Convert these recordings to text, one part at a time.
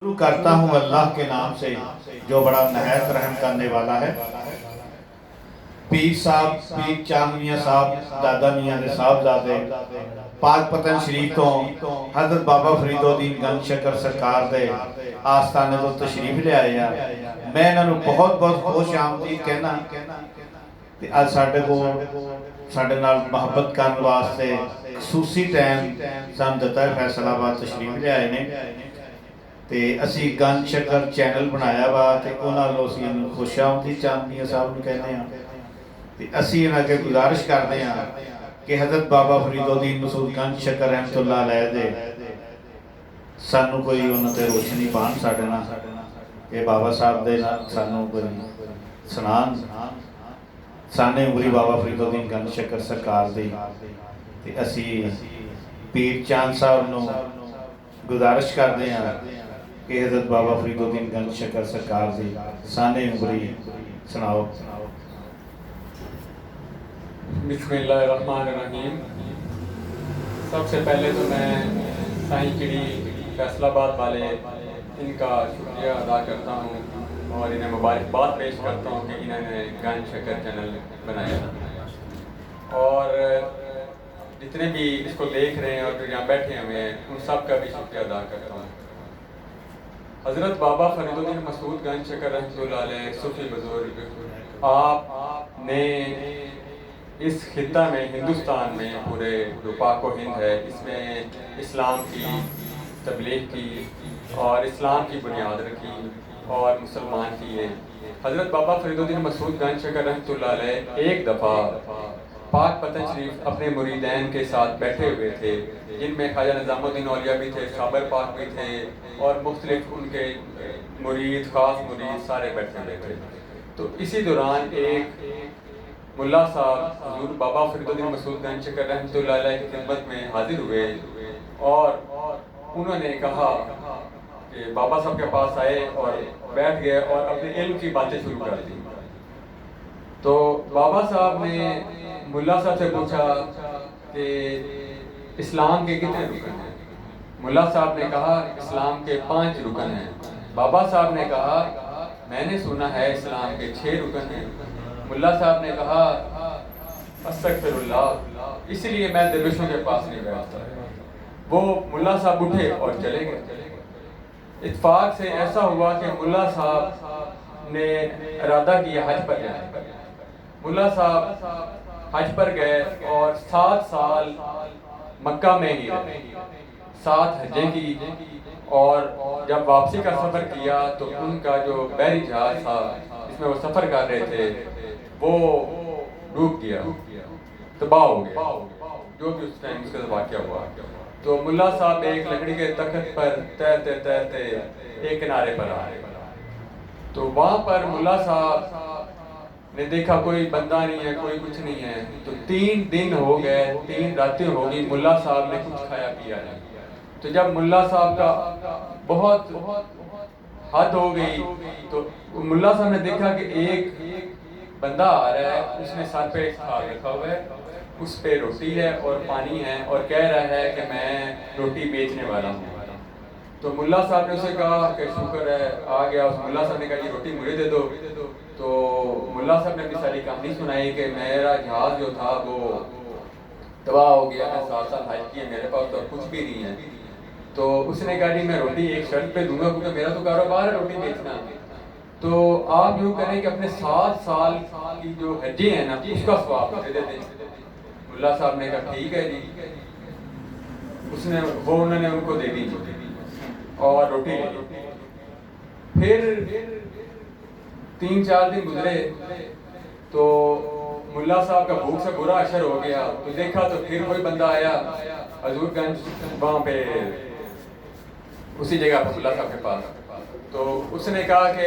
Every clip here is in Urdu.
شروع کرتا ہوں اللہ کے نام سے جو بڑا نہایت رحم کرنے والا ہے۔ پیر صاحب، پیر چاند میاں صاحب، دادا میاں نے صاحب زادے پاک پتن شریف تو حضرت بابا فرید الدین گنج شکر سرکار دے آستانے تو تشریف لے آئے ہیں۔ میں انہوں بہت بہت خوش آمدید کہنا کہ آج ساڑھے کو ساڑھے نال محبت کرنے واسطے خصوصی ٹائم سان دتا ہے فیصل آباد تشریف لے آئے نے تے اسی گنج شکر چینل بنایا وا تے انہاں لو اسی خوش آمدید چاند میاں صاحب نے کہنے ہیں تے اسی انہاں کے گزارش کرتے ہیں کہ حضرت بابا فرید الدین مسعود گنج شکر رحمت اللہ علیہ دے سانو کوئی انہوں تے روشنی پان ساڑھے نا کہ بابا صاحب دے سانو کوئی سنان سانے عمری بابا فرید الدین گنج شکر سرکار دی تے اسی پیر چاند صاحب نو گزارش کرتے ہیں کہ حضرت بابا فرید الدین گنج شکر سرکار دی سانے عمری سناؤ۔ بسم اللہ الرحمن الرحیم۔ سب سے پہلے تو میں سائیں چڑی فیصل آباد والے ان کا شکریہ ادا کرتا ہوں اور انہیں مبارکباد پیش کرتا ہوں کہ انہوں نے گنج شکر چینل بنایا اور جتنے بھی اس کو دیکھ رہے ہیں اور جو یہاں بیٹھے ہوئے ہیں ان سب کا بھی شکریہ ادا کرتا ہوں۔ حضرت بابا فرید الدین مسعود گنج شکر رحمت اللہ علیہ صوفی بزرگ، آپ نے اس خطہ میں ہندوستان میں پورے جو پاک و ہند ہے اس میں اسلام کی تبلیغ کی اور اسلام کی بنیاد رکھی اور مسلمان کیے۔ حضرت بابا فرید الدین مسعود گنج شکر رحمت اللہ علیہ ایک دفعہ پاک پتن شریف اپنے مریدین کے ساتھ بیٹھے ہوئے تھے جن میں خواجہ نظام الدین اولیاء بھی تھے، خابر پاک بھی تھے اور مختلف ان کے مرید، خاص مرید سارے بیٹھے ہوئے تھے۔ تو اسی دوران ایک ملا صاحب حضور بابا فرید الدین مسعود گنج شکر رحمت اللہ علیہ کی خدمت میں حاضر ہوئے اور انہوں نے کہا کہ بابا صاحب کے پاس آئے اور بیٹھ گئے اور اپنے علم کی باتیں شروع کر دی۔ تو بابا صاحب نے ملا صاحب سے پوچھا کہ اسلام کے کتنے رکن ہیں؟ ملا صاحب نے کہا اسلام کے 5 رکن ہیں۔ بابا صاحب نے کہا میں نے سنا ہے اسلام کے 6 رکن ہیں۔ ملا صاحب نے کہا استغفر اللہ، اس لیے میں درویشوں کے پاس نہیں بیٹھتا۔ وہ ملا صاحب اٹھے اور چلے گئے۔ اتفاق سے ایسا ہوا کہ ملا صاحب نے ارادہ کیا حج پر جانے۔ ملا صاحب حج پر گئے اور 7 سال مکہ میں ہی رہے، 7 حجیں کی اور جب واپسی کا سفر کیا تو ان کا جو بحری جہاز تھا جس میں وہ سفر کر رہے تھے وہ ڈوب گیا، تباہ ہو گیا، جو بھی اس ٹائم اس کا واقعہ ہوا۔ تو ملا صاحب ایک لکڑی کے تخت پر تیرتے تیرتے ایک کنارے پر آئے۔ تو وہاں پر ملا صاحب نے دیکھا کوئی بندہ نہیں ہے، کوئی کچھ نہیں ہے۔ تو 3 دن ہو گئے، 3 راتیں ہو گئی، ملا صاحب نے کچھ کھایا پیا نہیں۔ تو جب ملا صاحب کا بہت حد ہو گئی تو ملا صاحب نے دیکھا کہ ایک بندہ آ رہا ہے، اس نے سر پہ کھا رکھا ہوا ہے، اس پہ روٹی ہے اور پانی ہے اور کہہ رہا ہے کہ میں روٹی بیچنے والا ہوں۔ تو ملا صاحب نے اسے کہا کہ شکر ہے آ گیا۔ اس ملا صاحب نے کہا یہ روٹی مجھے دے دو۔ تو ملا صاحب نے بھی ساری کہانی سنائی کہ میرا جہاز جو تھا وہ تباہ ہو گیا، میں 7 سال حج کیے، میرے پاس تو کچھ بھی نہیں ہے۔ تو اس نے کہا جی میں روٹی ایک شرط پہ دوں گا کیونکہ میرا تو کاروبار ہے روٹی بیچنا۔ تو آپ یوں کریں کہ اپنے 7 سال کی جو حجیں ہیں نا اس کا ثواب مجھے دے دیں۔ ملا صاحب نے کہا ٹھیک ہے جی۔ انہوں نے ان کو دے دی اور روٹی لے لی۔ پھر 3-4 دن گزرے تو ملا صاحب کا بھوک سے برا اثر ہو گیا۔ تو دیکھا تو پھر کوئی بندہ آیا حضور گنج وہاں پہ اسی جگہ پر ملا صاحب کے پاس۔ تو اس نے کہا کہ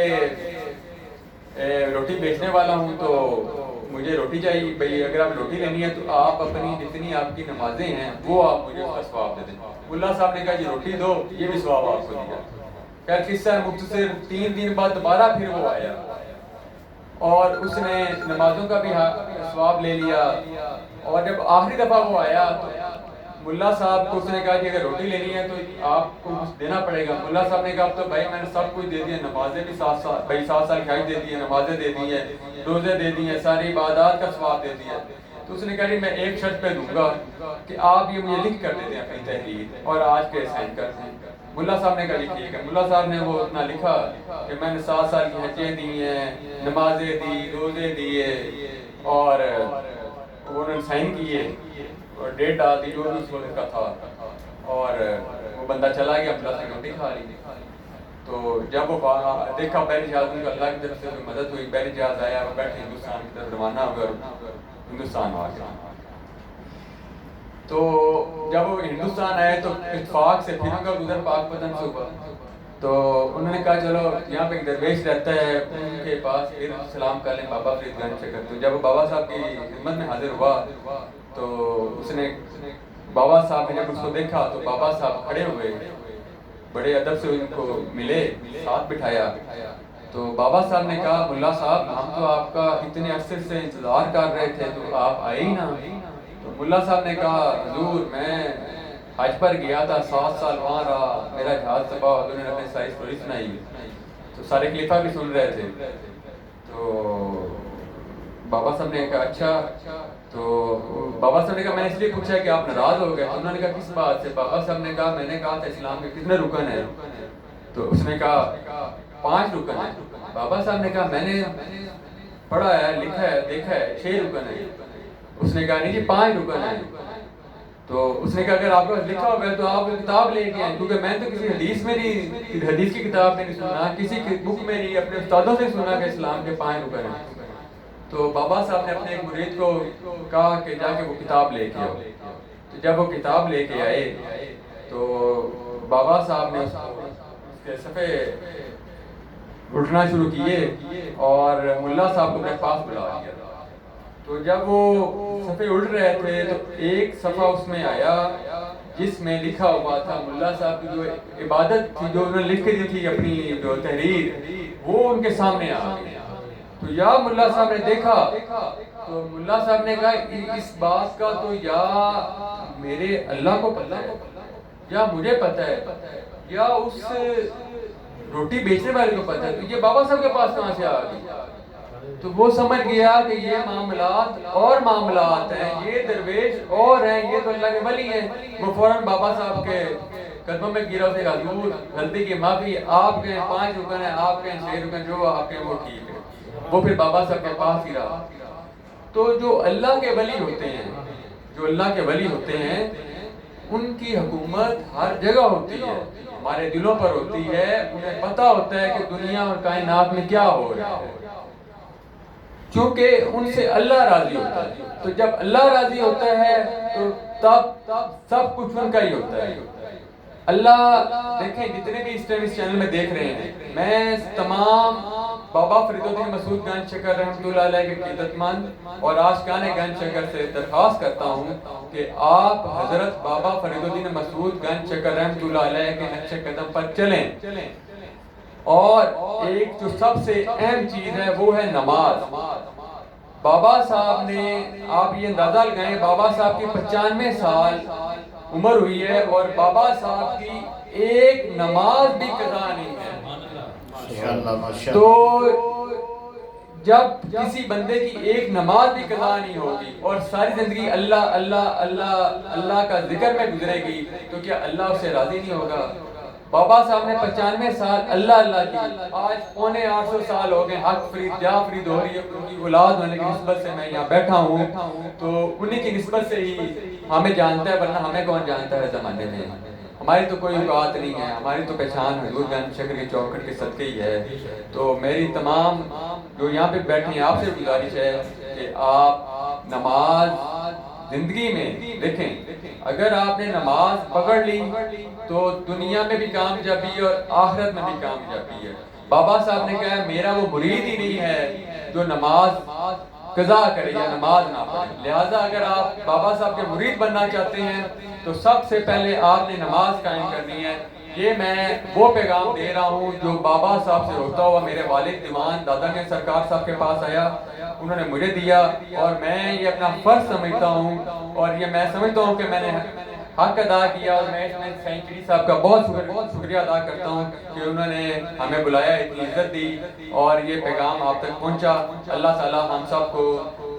روٹی بیچنے والا ہوں تو مجھے روٹی چاہیے بھئی، اگر آپ روٹی لینی ہے تو آپ اپنی جتنی آپ کی نمازیں ہیں وہ آپ مجھے اس کا ثواب دے دیں۔ ملا صاحب نے کہا جی روٹی دو، یہ بھی ثواب آپ کو دیا۔ خیر قصہ مختصر 3 دن بعد دوبارہ پھر وہ آیا اور اس نے نمازوں کا بھی ثواب لے لیا۔ اور جب آخری دفعہ وہ آیا تو ملا صاحب کو اس نے کہا کہ اگر روٹی لینی ہے تو آپ کو کچھ دینا پڑے گا. ملا صاحب نے کہا تو بھائی میں نے سب کچھ دے دیا, نمازیں بھی 7 سال کی حج دے دی ہے, نمازیں دے دی ہیں, روزے دے دی ہیں, ساری عبادات کا ثواب دے دیا. تو اس نے کہا میں ایک شرط پہ دوں گا کہ آپ یہ مجھے لکھ کر دے دیں اپنی تحریر اور آج کے سائن کر دیں. ملا صاحب نے کہا جی ٹھیک ہے. ملا صاحب نے وہ اتنا لکھا کہ میں نے 7 سال کی حجیں دی ہیں, نمازیں دی, روزے دیے, اور انہوں نے سائن کیے اور ڈیٹ ڈال دی جو بھی اس وقت کا تھا, اور وہ بندہ چلا گیا. ملا صاحب روٹی کھا لی. تو جب وہ دیکھا بحری جہاز ان کو اللہ کی طرف سے کوئی مدد ہوئی, بحری جہاز آیا, وہ بیٹھے ہندوستان کی طرف روانہ ہوئے اور ہندوستان آ گیا. تو جب وہ ہندوستان آئے تو اتفاق سے پھر ان کا گزر پاک پتن سے ہوا. تو انہوں نے کہا چلو یہاں پہ ایک درویش رہتا ہے, ان کے پاس پھر سلام کر لیں بابا فرید گنج سے کرتے. جب وہ بابا صاحب کی خدمت میں حاضر ہوا تو اس نے بابا صاحب نے جب اس کو دیکھا تو بابا صاحب کھڑے ہوئے, بڑے ادب سے ان کو ملے, ساتھ بٹھایا. تو بابا صاحب نے کہا ملا صاحب ہم تو آپ کا اتنے عرصے سے انتظار کر رہے تھے تو آپ آئے ہی نہ. تو ملا صاحب نے کہا حضور میں حج پر گیا تھا, 7 سال وہاں رہا, میرا جہاز تباہ, انہوں نے اپنی ساری اسٹوری سنائی. تو سارے خلیفہ بھی سن رہے تھے. تو بابا صاحب نے کہا اچھا. تو بابا صاحب نے کہا میں نے اس لیے پوچھا کہ آپ ناراض ہو گئے. انہوں نے کہا کس بات سے؟ بابا صاحب نے کہا میں نے کہا تھا اسلام کے کتنے رکن ہیں؟ تو اس نے کہا 5 رکن ہیں. بابا صاحب نے کہا میں نے پڑھا ہے, لکھا ہے, دیکھا ہے 6 رکن ہیں. اس نے کہا نہیں جی 5 رکن ہیں. تو اس نے کہا اگر آپ کو لکھا ہوگا تو آپ کتاب لے کے آئیں, کیونکہ میں تو کسی حدیث میں نہیں, حدیث کی کتاب میں نہیں سنا, کسی بک میں نہیں, اپنے استادوں سے سنا کہ اسلام کے 5 رکن ہیں. تو بابا صاحب نے اپنے ایک مرید کو کہا کہ جا کے وہ کتاب لے کے آؤ. تو جب وہ کتاب لے کے آئے تو بابا صاحب نے اس کے صفحے اٹھنا شروع کیے اور ملا صاحب کو اپنے پاس بلا لیا. تو جب وہ صفحے اڑ رہے تھے تو ایک صفحہ اس میں آیا جس میں لکھا ہوا تھا ملا صاحب کی جو عبادت تھی, جو انہوں نے لکھ کے دی تھی اپنی جو تحریر, وہ ان کے سامنے آ گئی. تو یا ملا صاحب نے دیکھا تو ملا صاحب نے کہا اس بات کا تو یا میرے اللہ کو پتہ ہے یا مجھے پتہ ہے یا اس روٹی بیچنے والے کو پتہ ہے, تو یہ بابا صاحب کے پاس کہاں سے آ گئی؟ تو وہ سمجھ گیا کہ یہ معاملات اور معاملات ہیں, یہ درویش اور ہیں, یہ تو اللہ کے ولی ہیں. وہ فوراً بابا صاحب کے قدموں میں گرا, اسے کہا حضور غلطی کی معافی, آپ کے 5 رکن ہیں, آپ کے 6 رکن, جو آپ کے وہ ٹھیک ہے. وہ پھر بابا صاحب کے پاس ہی رہا. تو جو اللہ کے ولی ہوتے ہیں, جو اللہ کے ولی ہوتے ہیں, ان کی حکومت ہر جگہ ہوتی ہے, ہمارے دلوں پر ہوتی ہے. انہیں پتہ ہوتا ہے کہ دنیا اور کائنات میں کیا ہو رہا ہے, کیونکہ ان سے اللہ راضی ہوتا ہے. تو جب اللہ راضی ہوتا ہے تو تب سب کچھ ان کا ہی ہوتا ہے. اللہ دیکھیں جتنے بھی اس چینل میں دیکھ رہے ہیں, میں تمام بابا فرید الدین مسعود گنج شکر رحمۃ اللہ علیہ کے عقیدت مند اور عاشقان گنج شکر سے درخواست کرتا ہوں کہ آپ حضرت بابا فرید الدین مسعود گنج شکر رحمۃ اللہ علیہ کے نقش قدم پر چلیں. اور ایک جو سب سے اہم چیز ہے وہ ہے نماز. بابا صاحب نے, آپ یہ اندازہ لگائیں, بابا صاحب کی 95 سال عمر ہوئی ہے اور بابا صاحب کی ایک نماز بھی قضا نہیں ہے. تو جب کسی بندے کی ایک نماز بھی قضا نہیں ہوگی اور ساری زندگی اللہ اللہ اللہ اللہ کا ذکر میں گزرے گی تو کیا اللہ اس سے راضی نہیں ہوگا؟ بابا صاحب نے 95 سال اللہ اللہ کی, آج 850 سال ہو گئے, حق فرید جا فرید ہو رہی ہے, ان کی اولاد ہونے کی نسبت سے میں یہاں بیٹھا ہوں. تو انہی کی نسبت سے ہی ہمیں جانتا ہے, ورنہ ہمیں کون جانتا ہے زمانے میں. ہماری تو کوئی بات نہیں ہے, ہماری تو پہچان حضور گنج شکر کی چوکھٹ کے صدقے ہی ہے. تو میری تمام جو یہاں پہ بیٹھے ہیں آپ سے گزارش ہے کہ آپ نماز زندگی میں دیکھیں, اگر آپ نے نماز پکڑ لی تو دنیا میں بھی کامیابی اور آخرت میں بھی کامیابی ہے. بابا صاحب نے کہا میرا وہ مرید ہی نہیں ہے جو نماز قضا کرے یا نماز نہ پڑھے. لہٰذا اگر آپ بابا صاحب کے مرید بننا چاہتے ہیں تو سب سے پہلے آپ نے نماز قائم کرنی ہے. یہ میں وہ پیغام دے رہا ہوں جو بابا صاحب سے ہوتا ہوا میرے والد دیوان دادا نے سرکار صاحب کے پاس آیا, انہوں نے مجھے دیا, اور میں یہ اپنا فرض سمجھتا ہوں, اور یہ میں سمجھتا ہوں کہ میں نے حق ادا کیا اور میں اس میں سینچری صاحب کا بہت شکریہ ادا کرتا ہوں کہ انہوں نے ہمیں بلایا، اتنی عزت دی اور یہ پیغام آپ تک پہنچا۔ اللہ تعالیٰ ہم سب کو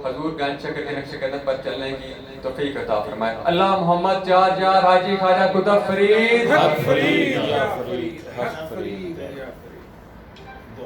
حضور گنج شکر کے نقش قدم پر چلنے کی توفیق عطا فرمائے۔ اللہ محمد جار جار حاجی خواجہ قطب فرید